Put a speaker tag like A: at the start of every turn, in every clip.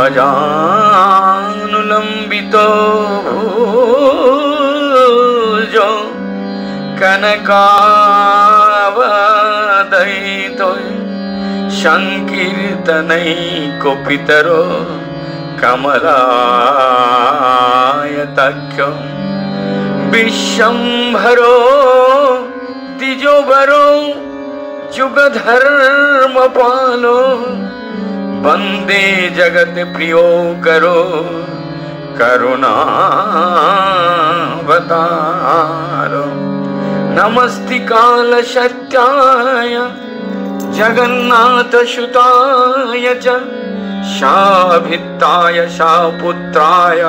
A: गजानुलंबितो भुजो कनकावदयितो संकीर्तनैकोपितरो कमलायताख्यो विश्वम्भरो द्विजोबरो जुगधर्मपालो वंदे जगत प्रियो करो करुणावतारो। नमस्ति काल सत्याय जगन्नाथ सुताय च शाभित्ताय शापुत्राय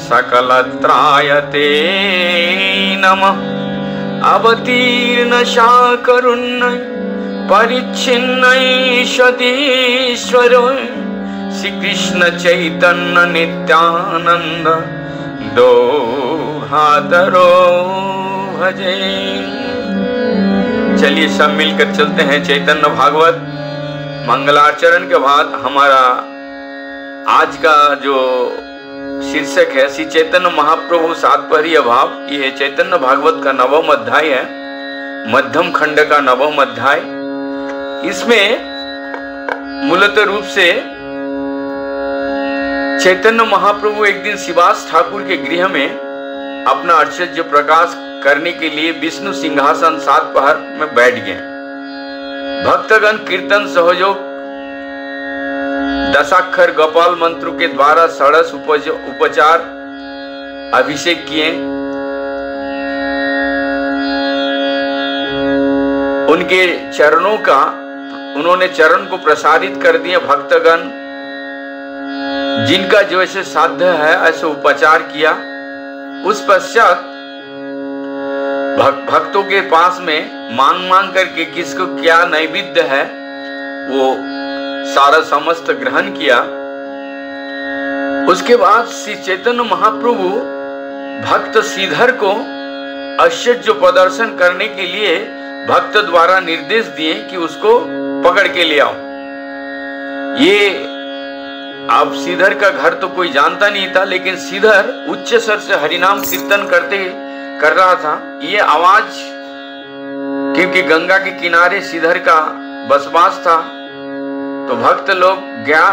A: सकलत्राय ते नमः। अवतीर्ण शाकरुण्य परिच्छिन्न सतीश्वरो श्री कृष्ण चैतन्य नित्यानंद दोहातरो भजे। चलिए सब मिलकर चलते हैं चैतन्य भागवत। मंगलाचरण के बाद हमारा आज का जो शीर्षक है श्री चैतन्य महाप्रभु सातपहरीय भाव। ये चैतन्य भागवत का 9वां अध्याय है, मध्यम खंड का 9वां अध्याय। इसमें मूलतः रूप से चैतन्य महाप्रभु एक दिन शिवास ठाकुर के गृह में अपना आश्चर्य प्रकाश करने के लिए विष्णु सिंहासन 7 पहर में बैठ गए। भक्तगण कीर्तन सहयोग दशाक्षर गोपाल मंत्रों के द्वारा षोडश उपचार अभिषेक किए। उनके चरणों का उन्होंने चरण को प्रसारित कर दिए। भक्तगण जिनका जो ऐसे साध्य है ऐसे उपचार किया। उस पश्चात भक्तों के पास में मांग करके किसको क्या नैवेद्य है वो सारा समस्त ग्रहण किया। उसके बाद श्री चैतन्य महाप्रभु भक्त श्रीधर को आश्चर्य प्रदर्शन करने के लिए भक्त द्वारा निर्देश दिए कि उसको पकड़ के ले आओ। ये अब श्रीधर का घर तो कोई जानता नहीं था, लेकिन श्रीधर उच्च स्वर से हरिनाम कीर्तन कर रहा था। ये आवाज क्योंकि गंगा के किनारे श्रीधर का बसवास था तो भक्त लोग गया,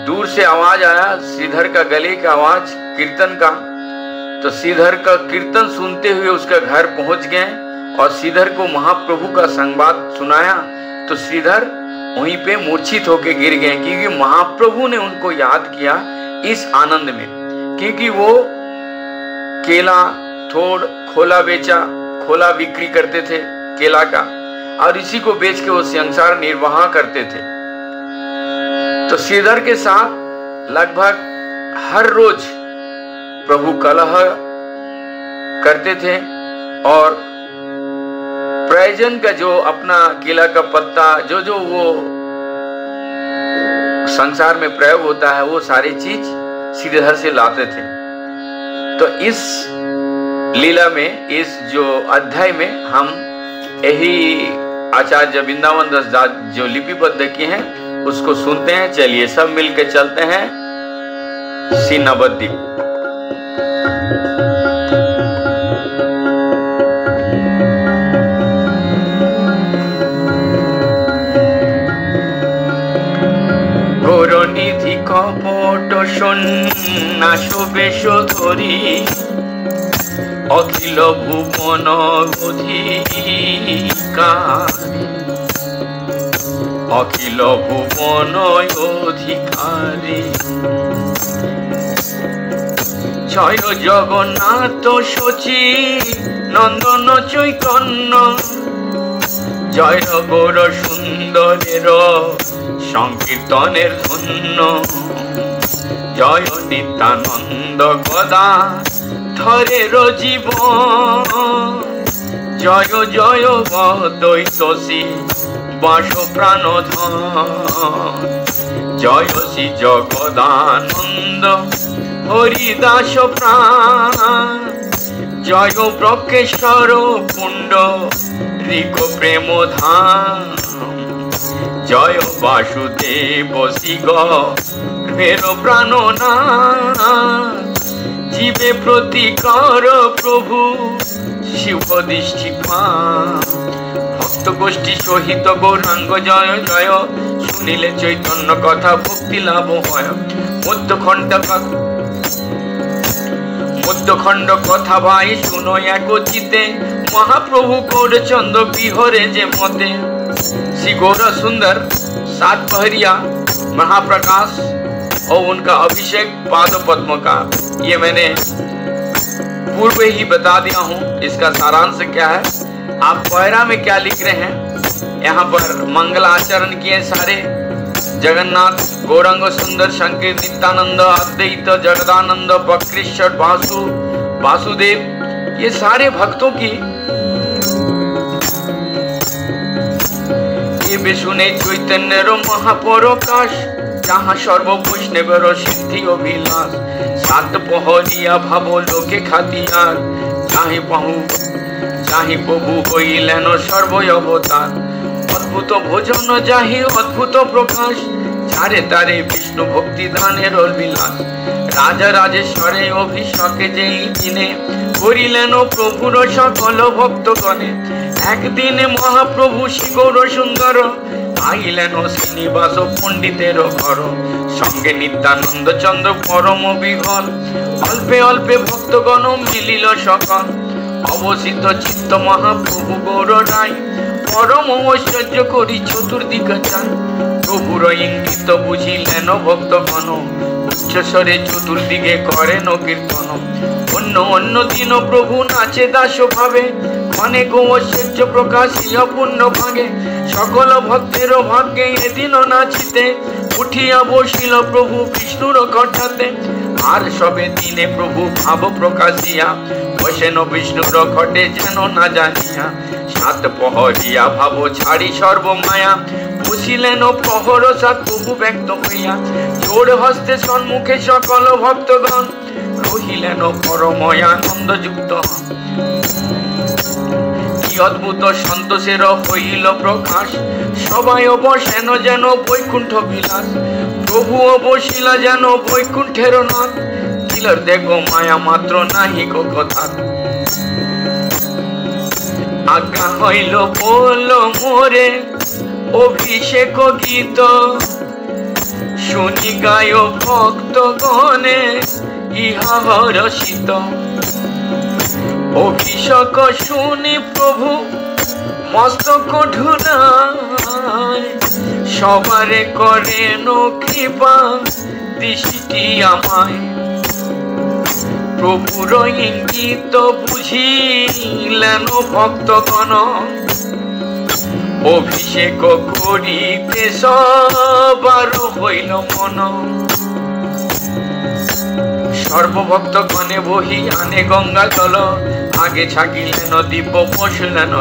A: दूर से आवाज आया श्रीधर का गले का आवाज कीर्तन का। तो श्रीधर का कीर्तन सुनते हुए उसका घर पहुंच गए और श्रीधर को महाप्रभु का संवाद सुनाया। तो श्रीधर वहीं पे मूर्छित होकर गिर गए क्योंकि महाप्रभु ने उनको याद किया इस आनंद में। क्योंकि वो केला थोड़ खोला बेचा, खोला बिक्री करते थे केला का, और इसी को बेच के वो संसार निर्वाह करते थे। तो श्रीधर के साथ लगभग हर रोज प्रभु कलह करते थे और प्रयोजन का जो अपना केला का पत्ता जो वो संसार में प्रयोग होता है वो सारी चीज श्रीधर से लाते थे। तो इस लीला में इस जो अध्याय में हम यही आचार्य वृंदावन दास जो लिपिबद्ध किए हैं उसको सुनते हैं। चलिए सब मिलकर चलते हैं श्री नवद्वीप। গৌরনিধি কপট সন্ন্যাস বেশ ধরি অখিল ভুবন অধিকারী, অখিল ভুবন অধিকারী। জয় জগন্নাথ শচী নন্দন চৈতন্য, জয় গৌর সুন্দরের সংকীর্তনের ধন্য। জয় নিত্যানন্দ গদা ধরের জীবন, জয় জয় দ্বৈতসী বাস প্রাণধন। জয় শ্রী জগদানন্দ হরিদাস প্রাণ, জয় ব্রক্ষেশ্বর কুণ্ড ঋক প্রেম ধাম। জয় বাসুদেব শিগ জীবের প্রাণনা জীবে প্রতিকার প্রভু শিব দৃষ্টি ভক্ত গোষ্ঠী সহিত গৌরাঙ্গ জয় জয় শুনিলে চৈতন্য কথা ভক্তি লাভ হয় মধ্যখণ্ড কথা ভাই শুনো এক চিতে महाप्रभु गौरचंद्र बिहरे जे मते श्री गौर सुंदर सात पहरिया महाप्रकाश और उनका अभिषेक पाद पद्म का ये मैंने पूर्व ही बता दिया हूँ। इसका सारांश क्या है, आप पहरा में क्या लिख रहे हैं, यहाँ पर मंगल आचरण किए सारे जगन्नाथ गौरांग सुंदर शंकर नित्यानंद अद्वैत जगदानंद बक्रेश्वर वासुदेव ये सारे भक्तों की ये सुने चैतन्य महाप्रकाश जहाँ सर्व वैष्णवर सिद्धि अभिलाष सात पहरिया भावो लोके खातियार चाहे प्रभु हईलेन सर्व अवतार अद्भुत भोजन जाहि अद्भुत प्रकाश चारे तारे विष्णु भक्ति दानेर अभिलाष राजा राजेश्वरे अभिषेके जेई दिने करिलेन प्रभुर सकल भक्तगणे एक दिन महाप्रभु श्री गौर सुंदर आइलेन श्रीनिवास पंडितेर घर संगे नित्यानंद चंद्र परम विघल अल्पे अल्पे भक्तगण मिलिल सकल अवसित चित्त महाप्रभु गौर राय परम ऐश्वर्य करी चतुर्दिक चाय प्रभुर इंगित बुझिलेन भक्तगण उच्चस्वरे चतुर्दिके करेन कीर्तन अन्य अन्य दिन प्रभु नाचे दास भावे अनेक ऐश्वर्य प्रकाशिया पूर्ण भागे सकल भक्तेर भाग्ये एदिन नाचिते उठिया बसिल प्रभु विष्णुर कटाते आर सबे दिने प्रभु भाव प्रकाशिया बसेन विष्णुर घटे जेन ना जानिया सात पहरिया भाव छाड़ी सर्व माया बसिलेन प्रहर सात प्रभु व्यक्त हइया जोड़ हस्ते सम्मुखे सकल भक्तगण रहिलेन परमयानंद युक्त अद्भुत सन्तोषेर हইল प्रकाश सबाई बसेन जेन बैकुंठ विलास प्रभु बसिला जेन बैकुंठेर नाथ दिलर देखो माया मात्र नाहि को कथा आज्ञा हইল बोल मोरे अभिषेक गीत शुनि गाय भक्तगणे इहा हर्षित अभिषेक शुनि प्रभु मस्तक ढुलाय सबारे करेन कृपा दृष्टि आमाय प्रभुर इंगित बुझिलेन भक्तगण अभिषेक करिते सबार हইল मन सर्वभक्त गणे बही आने गंगा जल आगे छाकिलेन दिव्य बसलेन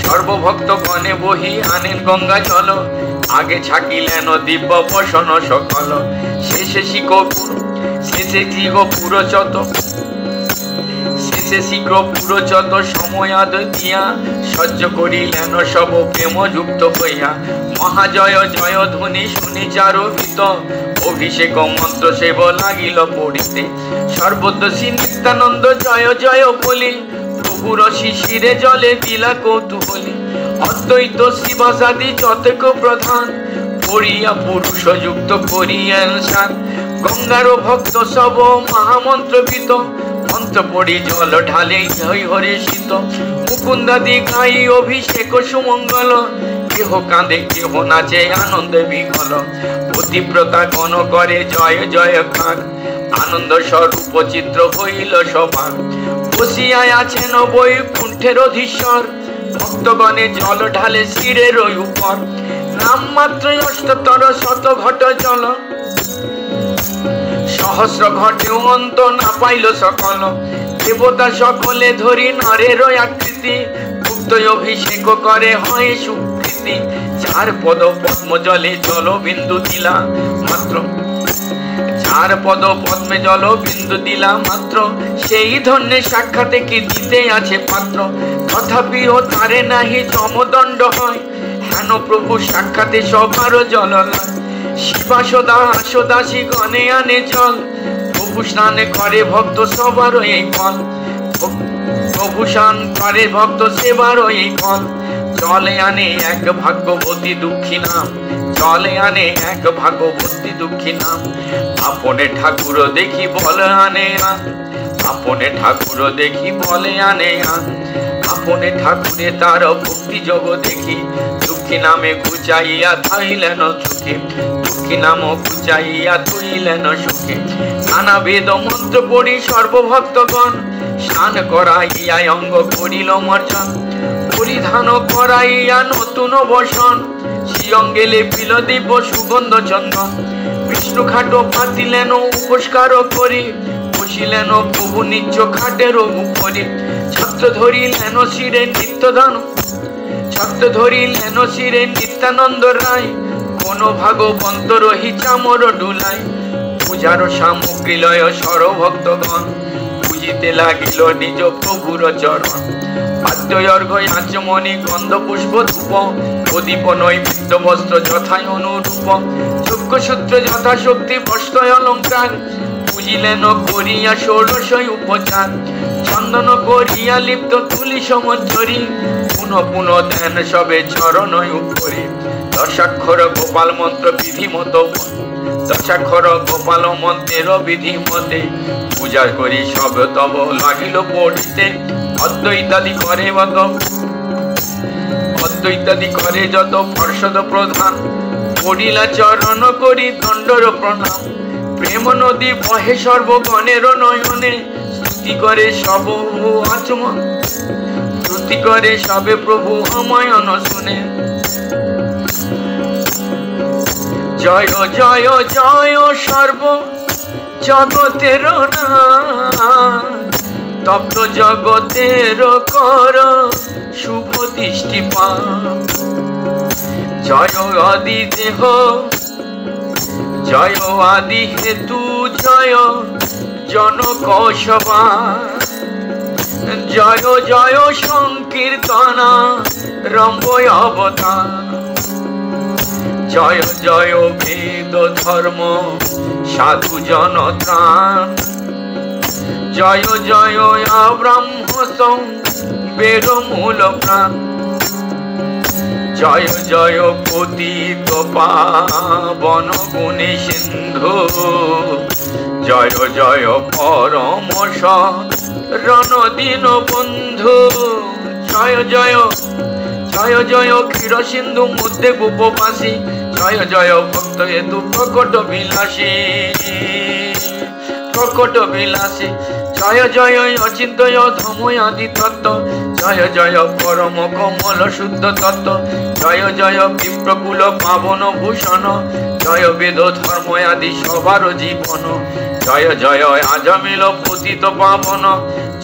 A: सर्वभक्त गणे बही आने गंगा जल आगे छाकिलेन दिव्य बसन सकल शेषे शीघ्र पुरचत समयाद दिया सह्य करिलेन सब प्रेम युक्त हइया महाजय जय ध्वनि शुनि चारुभित अभिषेक मंत्र सेव लागिल पड़िते सर्वदोषी नित्यानंद जय जय बोली प्रभुर शिशिरे जले दिला कौतूहली अद्वैत शिवासादि जतेक प्रधान करिया पुरुष युक्त करिया सात गंगार भक्त सब महामंत्रभित मंत्र पड़ी जल ढाले जय हरे शीत मुकुंदादि गाई अभिषेक सुमंगल केह कांदे केह नाचे आनंद विकल पतिव्रता गण करे जय जय खान आनंद स्वरूप चित्र हইল सबार बसिया आছেন बैकुंठेर अधीश्वर भक्तगणे जल ढाले शिरेर ऊपर नाम मात्र अष्टतर शत घट जल सहस्र घटे अंत ना पाइल सकल देवता सकले धरी नारेर आकृति गुप्त अभिषेक करे हय सुकृति चार पद पद्म जले जल बिंदु दिला मात्र चार पद पद्मे जल बिंदु दिला मात्र सेई धन्य साक्षाते कि दिते आछे पात्र तथापि ओ तारे नाहि जमदंड हय हेन प्रभु साक्षाते सबार जल শিবা সদাসী গণে আনে জল, প্রভু স্নানে করে ভক্ত সবার এই ফল, প্রভু স্নান করে ভক্ত সেবার এই ফল। জলে আনে এক ভাগ্যবতী দুঃখী নাম, জলে আনে এক ভাগ্যবতী দুঃখী নাম। আপনে ঠাকুর দেখি বলে আনে আন, আপনে ঠাকুর দেখি বলে আনে আন। আপনে ঠাকুরে তার ভক্তি যোগ দেখি, দুঃখী নামে ঘুচাইয়া থাইলেন সুখে, দুঃখী নাম ঘুচাইয়া থইলেন সুখে। নানা বেদ মন্ত্র পড়ি সর্বভক্তগণ, স্নান করাইয়া অঙ্গ করিল মর্জন, পরিধান করাইয়া নতুন বসন, শ্রীঅঙ্গে লেপিল দীপ সুগন্ধ চন্দন। বিষ্ণু খাট পাতিলেন উপস্কার করি, বসিলেন প্রভু নিজ খাটের উপরে। ছত্র ধরিলেন শিরে নিত্যধন, ছত্র ধরিলেন শিরে নিত্যানন্দ রায়, কোন ভাগবন্ত রহি চামর ডুলাই। পূজার সামগ্রী লয় সর্বভক্তগণ, পুজিতে লাগিল নিজ প্রভুর চরণ। পাদ্য অর্ঘ্য আচমনি গন্ধ পুষ্প ধূপ, প্রদীপ নৈবেদ্য বস্ত্র যথায় অনুরূপ। যজ্ঞসূত্র যথাশক্তি বস্ত্র অলঙ্কার, পুজিলেন করিয়া ষোড়শ উপচার। চন্দন করিয়া লিপ্ত তুলি সমঞ্জরি, পুনঃ পুনঃ ধ্যান সবে চরণ উপরে। দশাক্ষর গোপাল মন্ত্র বিধি মতো, দশাক্ষর গোপাল মন্ত্রের বিধি মতে। পূজা করি সব তব লাগিল পড়িতে, অদ্বৈতাদি করে বত, অদ্বৈতাদি করে যত পার্ষদ প্রধান। পড়িলা চরণ করি দণ্ডর প্রণাম, প্রেম নদী বহে সর্বগণের নয়নে। স্তুতি করে সব আচমন, স্তুতি করে সবে প্রভু অময়ন শুনে। জয় জয় জয় সর্ব জগতের নাথ, তপ্ত জগতের কর শুভ দৃষ্টিপাত। জয় আদি দেহ, জয় আদি হেতু, জয় জনক সভা। জয় জয় সংকীর্তনা রম্ভ অবতার। জয় জয় বেদ ধর্ম সাধু জন ত্রাণ। জয় জয় ব্রহ্ম বেদ মূল প্রাণ। জয় জয় পতিত পাবন গুণী সিন্ধু। জয় জয় পরম শরণ দীন বন্ধু। জয় জয় জয় জয় ক্ষীর সিন্ধু মধ্যে গোপবাসী। জয় জয় ভক্ত হেতু প্রকট বিলাসী, প্রকট বিলাসী। জয় জয় অচিন্তয় ধময় আদি তত্ত্ব। জয় জয় পরম কমল শুদ্ধ তত্ত্ব। জয় জয় বিপ্রকুল পাবন ভূষণ। জয় বেদ ধর্ম আদি সবার জীবন। জয় জয় আজমিল পতিত পাবন।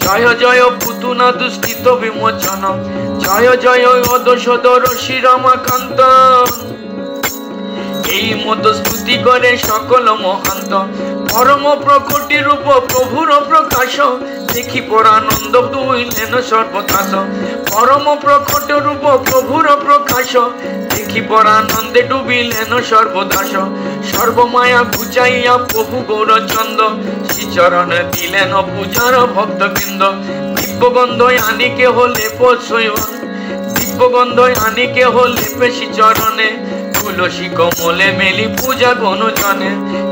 A: জয় জয় পুতুনা দুষ্কৃত বিমোচন। জয় জয় অদোষদর শ্রীরামাকান্ত। এই মত স্তুতি করে সকল মহান্ত। পরম প্রকটি রূপ প্রভুর প্রকাশ। দেখি পরানন্দ দুইলেন সর্বদাস। পরম প্রকট রূপ প্রভুর প্রকাশ। দেখি পরানন্দে ডুবিলেন সর্বদাস। সর্বমায়া ঘুচাইয়া প্রভু গৌরচন্দ। শ্রীচরণ দিলেন পূজার ভক্তবৃন্দ। দিব্যগন্ধ আনিকে হলে পশয়ন। দিব্যগন্ধ আনিকে হলে পেশি চরণে। তুলসী কমলে মেলি পূজা গণজনে।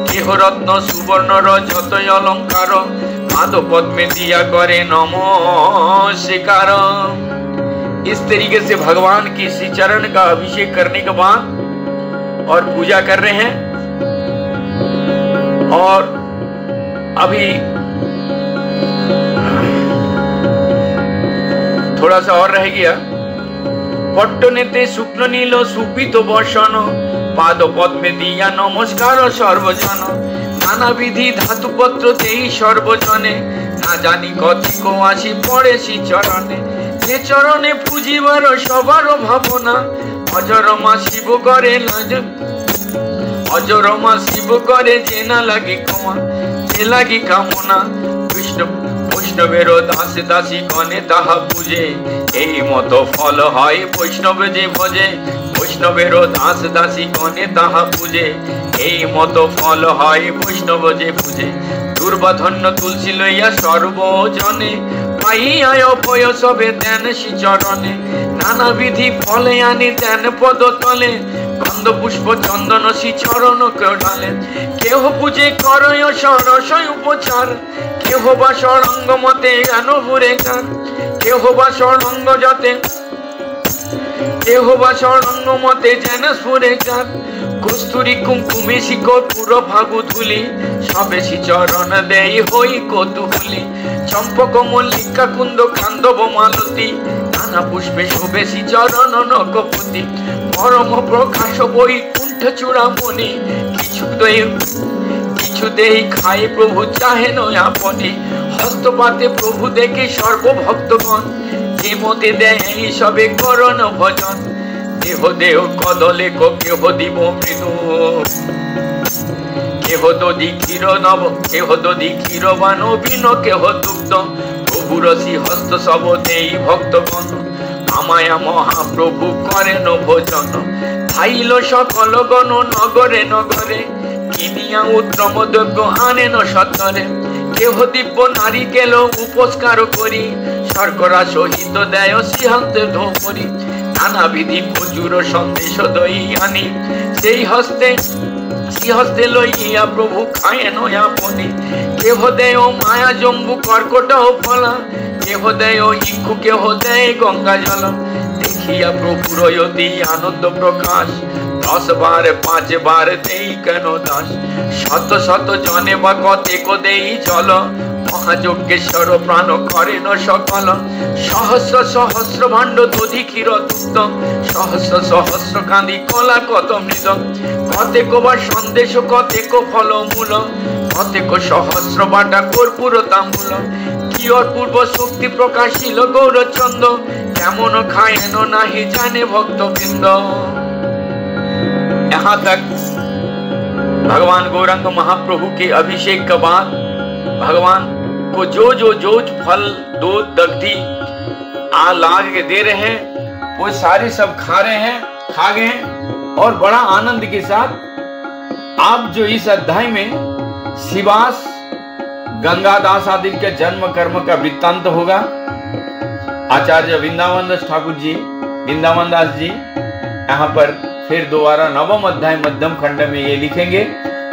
A: কেহ রত্ন सुवर्ण रजत अलंकार पाद पद्मे दिया करे नमस्कार। इस तरीके से भगवान की श्री चरण का अभिषेक करने के बाद और पूजा कर रहे हैं। और अभी थोड़ा सा और रह गया। पट्टनेते शुक्ल नील सुपित बसन पाद पद्मे दिया नमस्कार सर्वजन। नाना विधि धातु पत्र देई सर्वजने ना जानी कथिको आसी पड़े श्री चरणे। जे चरणे पूजिबार सबार भावना अजरमा शिव करे अजरमा शिव करे जे ना लगी क्षमा जे लगी कामना। विष्णु वैष्णवेर दास दासी गणे ताहा पूजे এই মতো ফল হয় বৈষ্ণব যে ভজে। বৈষ্ণবেরও দাস দাসী গণে তাহা পূজে, এই মতো ফল হয় বৈষ্ণব যে পূজে। দুর্বাধন্য তুলসী লইয়া সর্বজনে, পাইয়া অভয় সবে দেন শ্রী চরণে। নানা বিধি ফলে আনি দেন পদ তলে, গন্ধ পুষ্প চন্দন শ্রী চরণ কেউ ঢালে। কেহ পূজে করয় সরস উপচার, কেহ বা সরঙ্গ মতে আনুভুরে গান, কেহ বা সরঙ্গ যাতে, কেহ বা সরঙ্গ মতে যেন সুরে গান। কস্তুরী কুমকুমে শিকড় পুরো ভাগু ধুলি, সবে শ্রী চরণ দেই হই কৌতূহলী। চম্পক মল্লিকা কুন্দ কান্দব মালতী, নানা পুষ্পে শোভে শ্রী চরণ নগপতি। পরম প্রকাশ বই কুণ্ঠ চূড়ামণি, কিছুতেই খায় প্রভু চাহে নয় আপনি। হস্তপাতে প্রভু দেখে সর্বভক্তগণ, যে মতে দেয় সবে করণ ভজন। দেহ দেহ কদলে কেহ দিব মৃদু, কেহ দধি ক্ষীর নব, কেহ দধি ক্ষীর বা নবীন, কেহ দুগ্ধ প্রভু রসি হস্ত সব দেই ভক্তগণ। আমায়া মহাপ্রভু করেন ভোজন, খাইল সকল গণ নগরে নগরে, কিনিয়া উত্তম দ্রব্য আনেন সত্তরে। কেহ দিব্য নারিকেল উপস্কার করি, শর্করা সহিত দেয় সিহান্তে ধোপরি। নানা বিধি প্রচুর সন্দেশ দই আনি, সেই হস্তে লইয়া প্রভু খায়েন আপনি। কেহ দেয় মায়া জম্বু কর্কট ফলা, কেহ দেয় ইক্ষু, কেহ দেয় গঙ্গা জল। দেখিয়া প্রভুর অতি আনন্দ প্রকাশ, 10 বার 5 বার দেই কেন দাস। শত শত জনে বা কতেক দেই জল, মহাযজ্ঞেশ্বর প্রাণ করেন সকল। সহস্র সহস্র ভাণ্ড দধি ক্ষীর দুগ্ধ, সহস্র সহস্র কাঁদি কলা কত মৃদ। কতেক বা সন্দেশ, কতেক ফল মূল, কতেক সহস্র বাটা কর্পূর তাম্বুল। কি অপূর্ব শক্তি প্রকাশিল গৌরচন্দ্র, কেমন খায়েন নাহি জানে भक्तवृंद। यहाँ तक भगवान गौरांग महाप्रभु के अभिषेक के बाद भगवान को जो फल दूध दग्धि लाग के दे रहे हैं, वो सारे सब खा रहे हैं, खा गए हैं। और बड़ा आनंद के साथ आप जो इस अध्याय में शिवास गंगादास आदि के जन्म कर्म का वृत्तांत होगा। आचार्य वृंदावन दास ठाकुर जी, वृंदावन दास जी यहाँ पर फिर दोबारा 9वां अध्याय मध्यम खंड में ये लिखेंगे,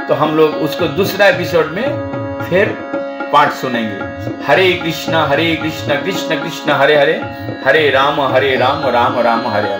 A: तो हम लोग उसको दूसरा एपिसोड में फिर पाठ सुनेंगे। हरे कृष्ण कृष्ण कृष्ण हरे हरे, हरे राम राम राम हरे हरे।